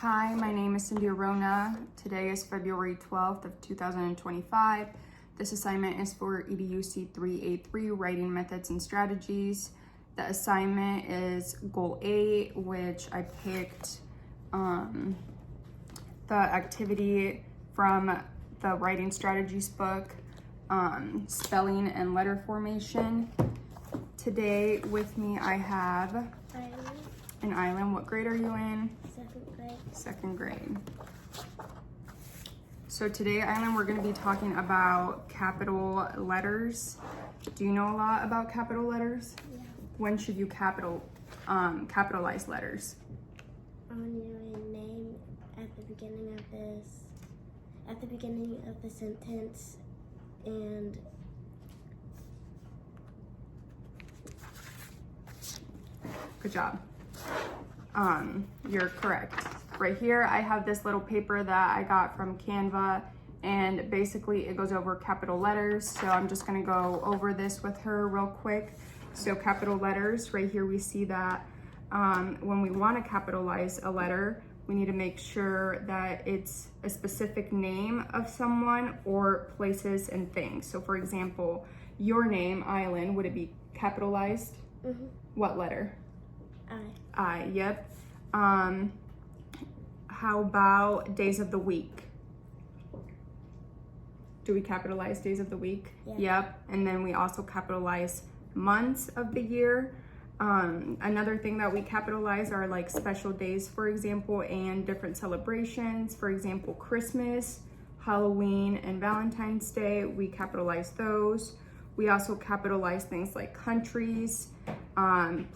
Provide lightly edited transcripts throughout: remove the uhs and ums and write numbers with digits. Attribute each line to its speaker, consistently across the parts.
Speaker 1: Hi, my name is Cindy Arona. Today is February 12th of 2025. This assignment is for EDUC 3A3, Writing Methods and Strategies. The assignment is Goal 8, which I picked the activity from the Writing Strategies book, Spelling and Letter Formation. Today with me I have an Island. What grade are you in?
Speaker 2: Second grade.
Speaker 1: Second grade. So today, Island, we're going to be talking about capital letters. Do you know a lot about capital letters?
Speaker 2: Yeah.
Speaker 1: When should you capitalize letters?
Speaker 2: On your name at the beginning of the sentence, and
Speaker 1: Good job. You're correct. Right here, I have this little paper that I got from Canva, and basically it goes over capital letters. So I'm just gonna go over this with her real quick. So capital letters, right here we see that when we wanna capitalize a letter, we need to make sure that it's a specific name of someone or places and things. So for example, your name, Island, would it be capitalized?
Speaker 2: Mm-hmm.
Speaker 1: What letter?
Speaker 2: I.
Speaker 1: Yep. How about days of the week? Do we capitalize days of the week?
Speaker 2: Yeah.
Speaker 1: Yep. And then we also capitalize months of the year. Another thing that we capitalize are like special days, for example, and different celebrations. For example, Christmas, Halloween, and Valentine's Day, we capitalize those. We also capitalize things like countries,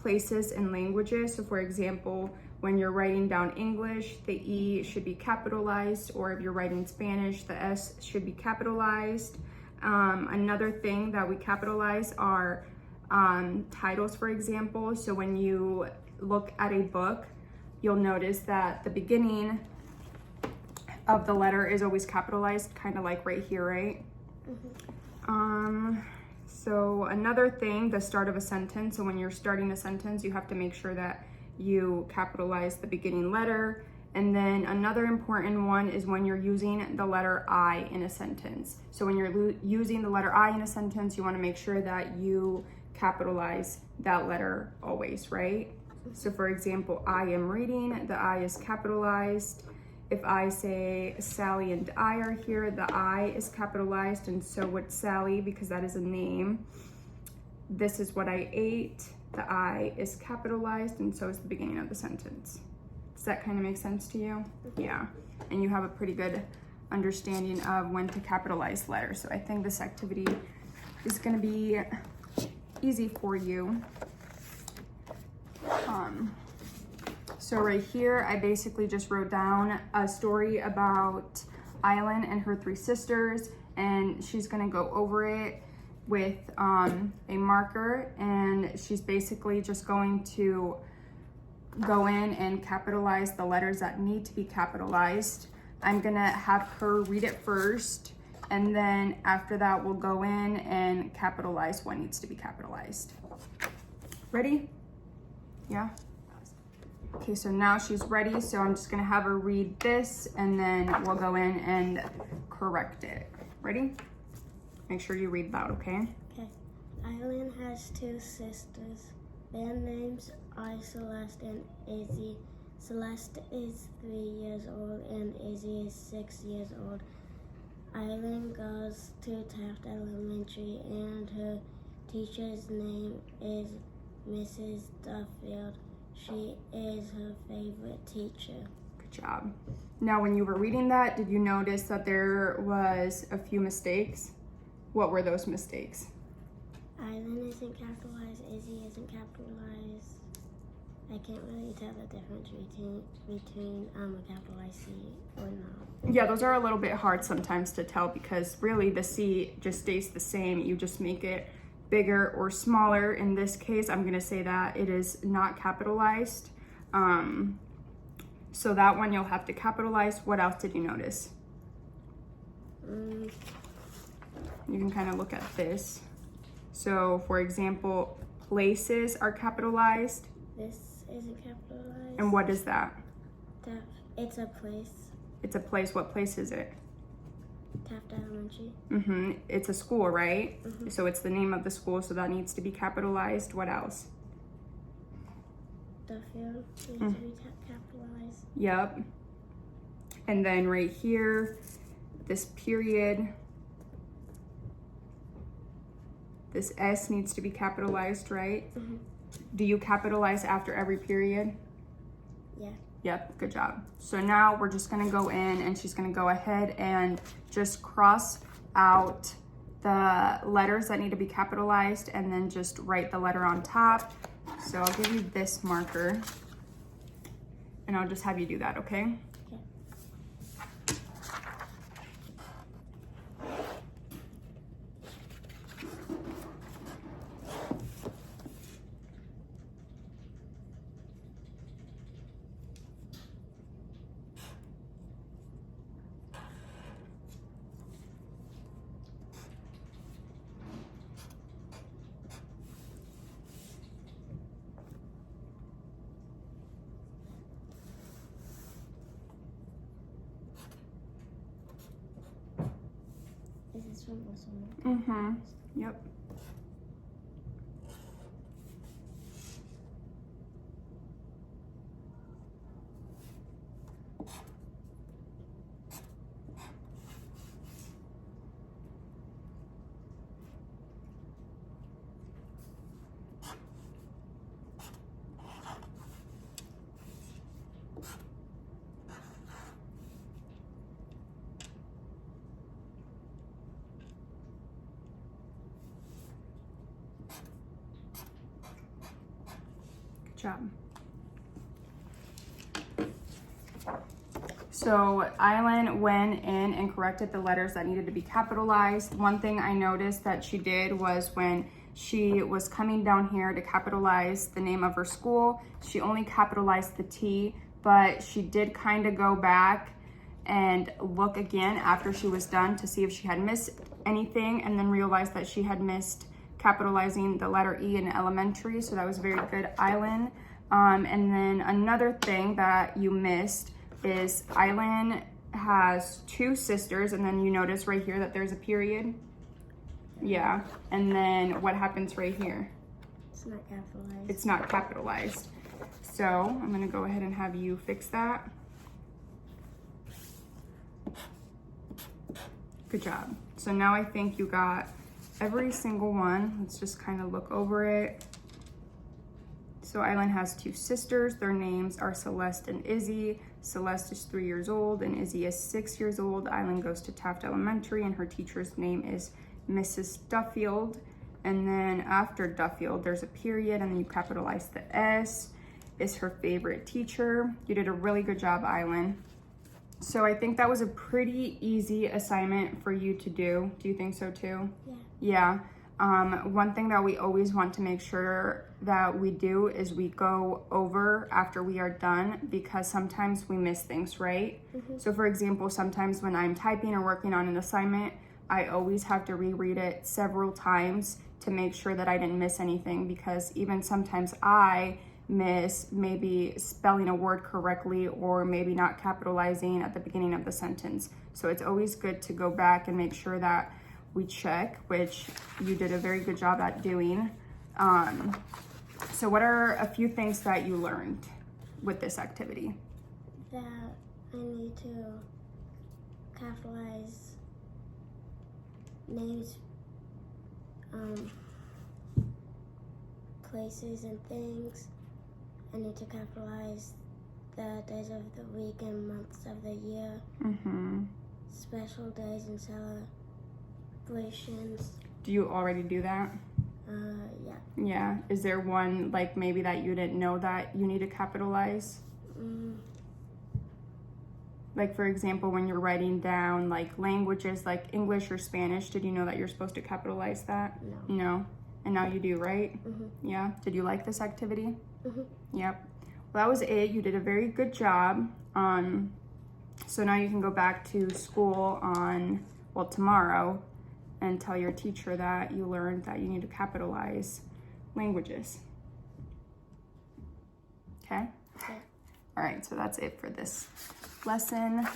Speaker 1: places, and languages. So for example, when you're writing down English, the E should be capitalized, or if you're writing Spanish, the S should be capitalized. Another thing that we capitalize are titles, for example. So when you look at a book, you'll notice that the beginning of the letter is always capitalized, kind of like right here, right?
Speaker 2: Mm-hmm.
Speaker 1: So another thing, the start of a sentence. So when you're starting a sentence, you have to make sure that you capitalize the beginning letter. And then another important one is when you're using the letter I in a sentence. So when you're using the letter I in a sentence, you want to make sure that you capitalize that letter always, right? So for example, I am reading, the I is capitalized. If I say Sally and I are here, the I is capitalized, and so would Sally because that is a name. This is what I ate, the I is capitalized, and so is the beginning of the sentence. Does that kind of make sense to you? Yeah. And you have a pretty good understanding of when to capitalize letters. So I think this activity is going to be easy for you. So right here, I basically just wrote down a story about Island and her three sisters, and she's gonna go over it with a marker, and she's basically just going to go in and capitalize the letters that need to be capitalized. I'm gonna have her read it first, and then after that, we'll go in and capitalize what needs to be capitalized. Ready? Yeah? Okay, so now she's ready, so I'm just gonna have her read this, and then we'll go in and correct it. Ready? Make sure you read loud, okay?
Speaker 2: Okay. Island has two sisters. Their names are Celeste and Izzy. Celeste is 3 years old and Izzy is 6 years old. Island goes to Taft Elementary, and her teacher's name is Mrs. Duffield. She is her favorite teacher.
Speaker 1: Good job. Now, when you were reading that, did you notice that there was a few mistakes? What were those mistakes?
Speaker 2: Island isn't capitalized, Izzy isn't capitalized. I can't really tell the difference between a capitalized C or not.
Speaker 1: Yeah, those are a little bit hard sometimes to tell because really the C just stays the same. You just make it bigger or smaller. In this case, I'm gonna say that it is not capitalized. So that one you'll have to capitalize. What else did you notice? You can kind of look at this. So for example, places are capitalized.
Speaker 2: This isn't capitalized.
Speaker 1: And what is that?
Speaker 2: It's a place.
Speaker 1: It's a place. What place is it?
Speaker 2: Taft Elementary.
Speaker 1: It's a school, right?
Speaker 2: Mhm.
Speaker 1: So it's the name of the school, so that needs to be capitalized. What else?
Speaker 2: Duffield needs to be capitalized.
Speaker 1: Yep. And then right here, this period, this S needs to be capitalized, right?
Speaker 2: Mhm.
Speaker 1: Do you capitalize after every period?
Speaker 2: Yeah.
Speaker 1: Yep, good job. So now we're just gonna go in and she's gonna go ahead and just cross out the letters that need to be capitalized and then just write the letter on top. So I'll give you this marker and I'll just have you do that, okay?
Speaker 2: Okay. Is this one also?
Speaker 1: Yep. Good job. So Island went in and corrected the letters that needed to be capitalized. One thing I noticed that she did was when she was coming down here to capitalize the name of her school, she only capitalized the T, but she did kind of go back and look again after she was done to see if she had missed anything, and then realized that she had missed capitalizing the letter E in elementary. So that was very good, Island. And then another thing that you missed is Island has two sisters, and then you notice right here that there's a period. Yeah, and then what happens right here?
Speaker 2: It's not capitalized.
Speaker 1: It's not capitalized. So I'm gonna go ahead and have you fix that. Good job. So now I think you got every single one. Let's just kind of look over it. So Island has two sisters. Their names are Celeste and Izzy. Celeste is 3 years old and Izzy is 6 years old. Island goes to Taft Elementary and her teacher's name is Mrs. Duffield. And then after Duffield, there's a period and then you capitalize the S. Is her favorite teacher. You did a really good job, Island. So I think that was a pretty easy assignment for you to do. Do you think so too?
Speaker 2: Yeah.
Speaker 1: Yeah. One thing that we always want to make sure that we do is we go over after we are done, because sometimes we miss things, right? So for example, sometimes when I'm typing or working on an assignment, I always have to reread it several times to make sure that I didn't miss anything, because even sometimes I miss maybe spelling a word correctly or maybe not capitalizing at the beginning of the sentence. So it's always good to go back and make sure that we check, which you did a very good job at doing. So what are a few things that you learned with this activity?
Speaker 2: That I need to capitalize names, places and things. I need to capitalize the days of the week and months of the year, special days and celebrations.
Speaker 1: Do you already do that?
Speaker 2: Yeah.
Speaker 1: Yeah. Is there one like maybe that you didn't know that you need to capitalize? Like for example, when you're writing down like languages like English or Spanish, did you know that you're supposed to capitalize that?
Speaker 2: No.
Speaker 1: No. And now you do, right? Yeah. Did you like this activity? Yep. Well, that was it. You did a very good job. So now you can go back to school on, well, tomorrow, and tell your teacher that you learned that you need to capitalize languages. Okay?
Speaker 2: Okay.
Speaker 1: All right, so that's it for this lesson.